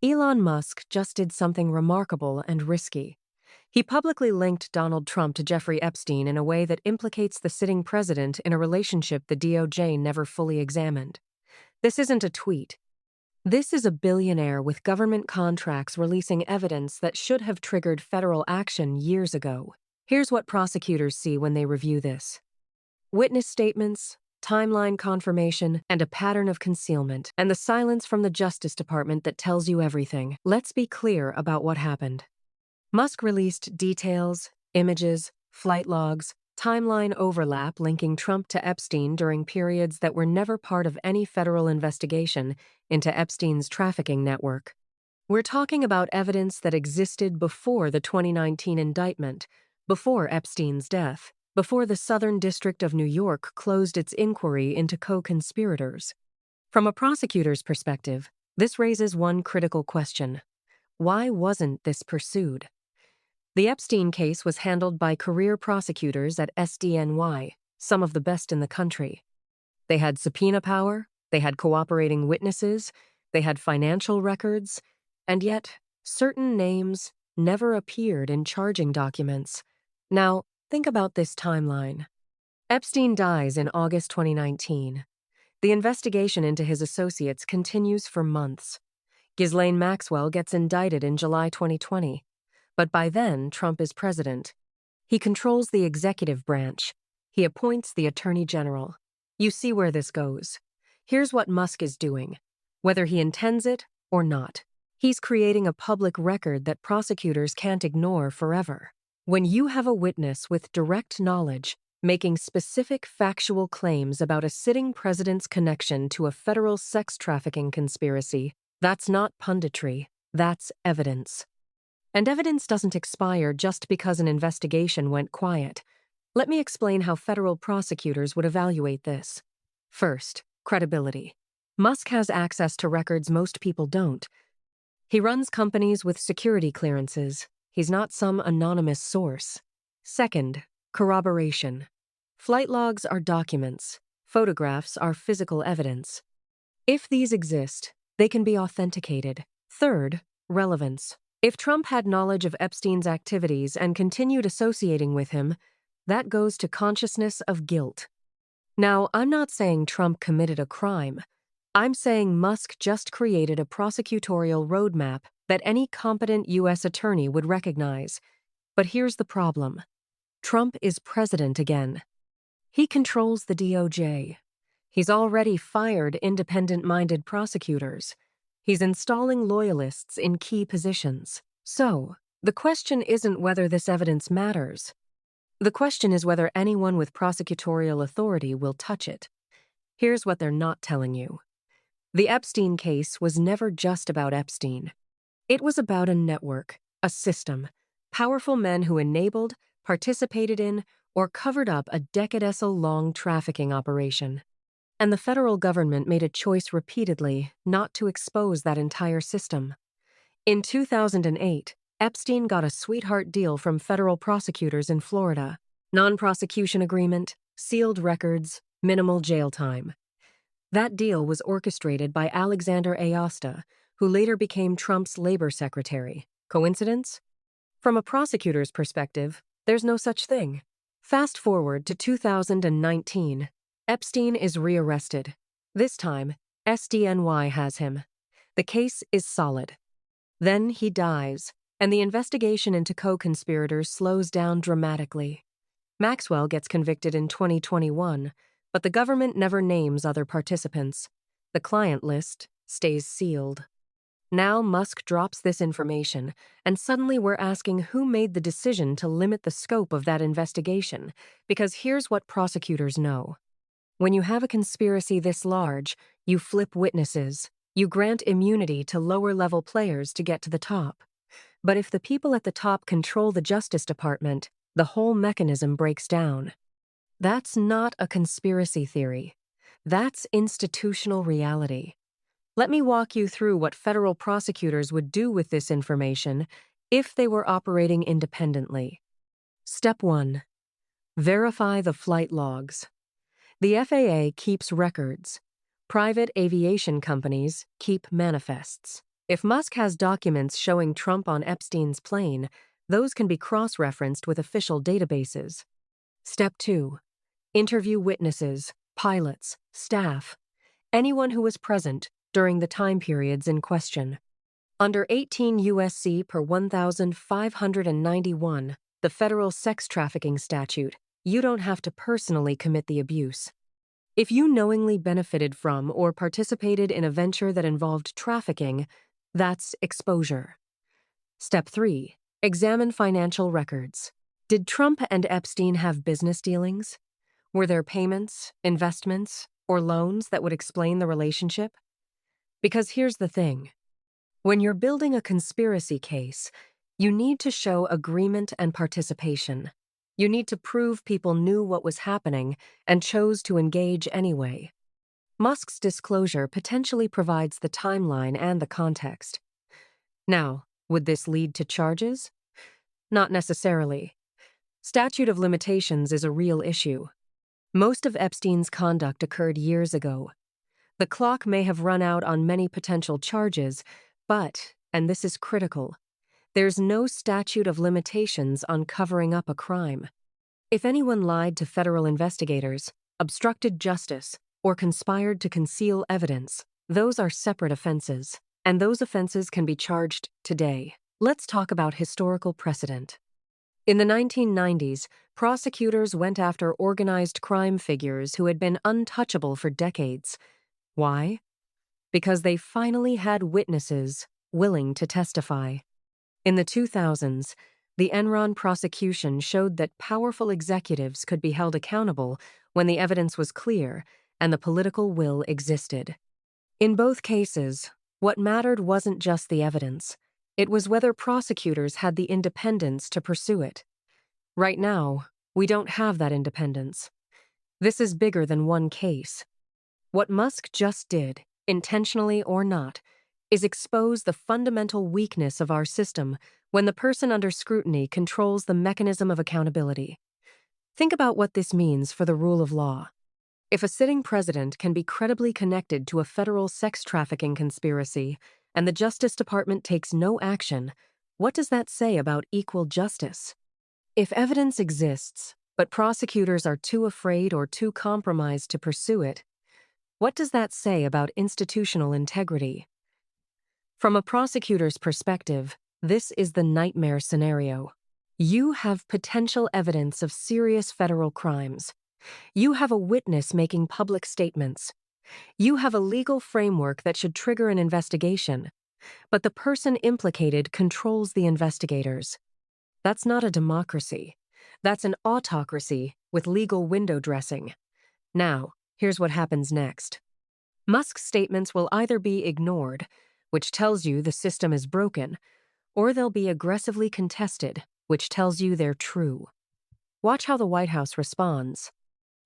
Elon Musk just did something remarkable and risky. He publicly linked Donald Trump to Jeffrey Epstein in a way that implicates the sitting president in a relationship the DOJ never fully examined. This isn't a tweet. This is a billionaire with government contracts releasing evidence that should have triggered federal action years ago. Here's what prosecutors see when they review this: witness statements, timeline confirmation, and a pattern of concealment, and the silence from the Justice Department that tells you everything. Let's be clear about what happened. Musk released details, images, flight logs, timeline overlap linking Trump to Epstein during periods that were never part of any federal investigation into Epstein's trafficking network. We're talking about evidence that existed before the 2019 indictment, before Epstein's death, before the Southern District of New York closed its inquiry into co-conspirators. From a prosecutor's perspective, this raises one critical question: why wasn't this pursued? The Epstein case was handled by career prosecutors at SDNY, some of the best in the country. They had subpoena power, they had cooperating witnesses, they had financial records, and yet certain names never appeared in charging documents. Now, think about this timeline. Epstein dies in August 2019. The investigation into his associates continues for months. Ghislaine Maxwell gets indicted in July 2020. But by then, Trump is president. He controls the executive branch. He appoints the attorney general. You see where this goes. Here's what Musk is doing, whether he intends it or not. He's creating a public record that prosecutors can't ignore forever. When you have a witness with direct knowledge making specific factual claims about a sitting president's connection to a federal sex trafficking conspiracy, that's not punditry, that's evidence. And evidence doesn't expire just because an investigation went quiet. Let me explain how federal prosecutors would evaluate this. First, credibility. Musk has access to records most people don't. He runs companies with security clearances. He's not some anonymous source. Second, corroboration. Flight logs are documents. Photographs are physical evidence. If these exist, they can be authenticated. Third, relevance. If Trump had knowledge of Epstein's activities and continued associating with him, that goes to consciousness of guilt. Now, I'm not saying Trump committed a crime. I'm saying Musk just created a prosecutorial roadmap that any competent U.S. attorney would recognize. But here's the problem. Trump is president again. He controls the DOJ. He's already fired independent-minded prosecutors. He's installing loyalists in key positions. So, the question isn't whether this evidence matters. The question is whether anyone with prosecutorial authority will touch it. Here's what they're not telling you. The Epstein case was never just about Epstein. It was about a network, a system, powerful men who enabled, participated in, or covered up a decade-long trafficking operation. And the federal government made a choice repeatedly not to expose that entire system. In 2008, Epstein got a sweetheart deal from federal prosecutors in Florida. Non-prosecution agreement, sealed records, minimal jail time. That deal was orchestrated by Alexander Aosta, who later became Trump's labor secretary. Coincidence? From a prosecutor's perspective, there's no such thing. Fast forward to 2019. Epstein is rearrested. This time, SDNY has him. The case is solid. Then he dies, and the investigation into co-conspirators slows down dramatically. Maxwell gets convicted in 2021, but the government never names other participants. The client list stays sealed. Now Musk drops this information, and suddenly we're asking who made the decision to limit the scope of that investigation, because here's what prosecutors know. When you have a conspiracy this large, you flip witnesses. You grant immunity to lower-level players to get to the top. But if the people at the top control the Justice Department, the whole mechanism breaks down. That's not a conspiracy theory. That's institutional reality. Let me walk you through what federal prosecutors would do with this information if they were operating independently. Step 1. Verify the flight logs. The FAA keeps records. Private aviation companies keep manifests. If Musk has documents showing Trump on Epstein's plane, those can be cross-referenced with official databases. Step 2. Interview witnesses, pilots, staff, anyone who was present during the time periods in question. Under 18 U.S.C. per 1591, the federal sex trafficking statute, you don't have to personally commit the abuse. If you knowingly benefited from or participated in a venture that involved trafficking, that's exposure. Step 3. Examine financial records. Did Trump and Epstein have business dealings? Were there payments, investments, or loans that would explain the relationship? Because here's the thing. When you're building a conspiracy case, you need to show agreement and participation. You need to prove people knew what was happening and chose to engage anyway. Musk's disclosure potentially provides the timeline and the context. Now, would this lead to charges? Not necessarily. Statute of limitations is a real issue. Most of Epstein's conduct occurred years ago. The clock may have run out on many potential charges, but, and this is critical, there's no statute of limitations on covering up a crime. If anyone lied to federal investigators, obstructed justice, or conspired to conceal evidence, those are separate offenses, and those offenses can be charged today. Let's talk about historical precedent. In the 1990s, prosecutors went after organized crime figures who had been untouchable for decades. Why? Because they finally had witnesses willing to testify. In the 2000s, the Enron prosecution showed that powerful executives could be held accountable when the evidence was clear and the political will existed. In both cases, what mattered wasn't just the evidence. It was whether prosecutors had the independence to pursue it. Right now, we don't have that independence. This is bigger than one case. What Musk just did, intentionally or not, is expose the fundamental weakness of our system when the person under scrutiny controls the mechanism of accountability. Think about what this means for the rule of law. If a sitting president can be credibly connected to a federal sex trafficking conspiracy and the Justice Department takes no action, what does that say about equal justice? If evidence exists, but prosecutors are too afraid or too compromised to pursue it, what does that say about institutional integrity? From a prosecutor's perspective, this is the nightmare scenario. You have potential evidence of serious federal crimes. You have a witness making public statements. You have a legal framework that should trigger an investigation, but the person implicated controls the investigators. That's not a democracy. That's an autocracy with legal window dressing. Now, here's what happens next. Musk's statements will either be ignored, which tells you the system is broken, or they'll be aggressively contested, which tells you they're true. Watch how the White House responds.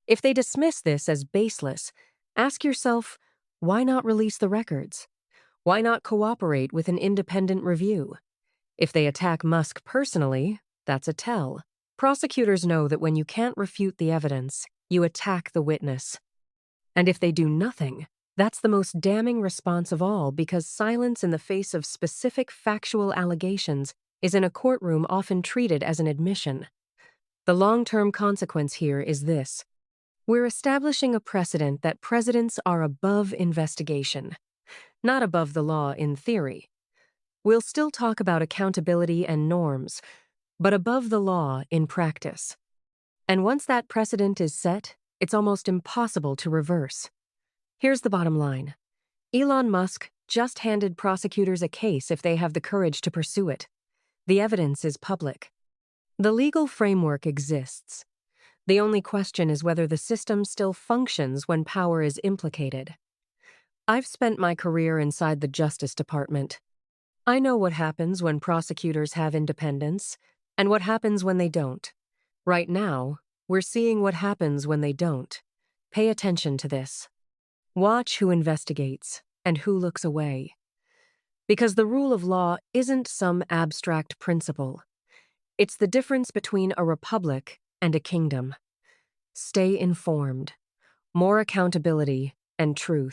If they dismiss this as baseless, ask yourself, why not release the records? Why not cooperate with an independent review? If they attack Musk personally, that's a tell. Prosecutors know that when you can't refute the evidence, you attack the witness. And if they do nothing, that's the most damning response of all because silence in the face of specific factual allegations is in a courtroom often treated as an admission. The long-term consequence here is this. We're establishing a precedent that presidents are above investigation, not above the law in theory. We'll still talk about accountability and norms, but above the law in practice. And once that precedent is set, it's almost impossible to reverse. Here's the bottom line. Elon Musk just handed prosecutors a case if they have the courage to pursue it. The evidence is public. The legal framework exists. The only question is whether the system still functions when power is implicated. I've spent my career inside the Justice Department. I know what happens when prosecutors have independence and what happens when they don't. Right now, we're seeing what happens when they don't. Pay attention to this. Watch who investigates and who looks away. Because the rule of law isn't some abstract principle. It's the difference between a republic and a kingdom. Stay informed. More accountability and truth.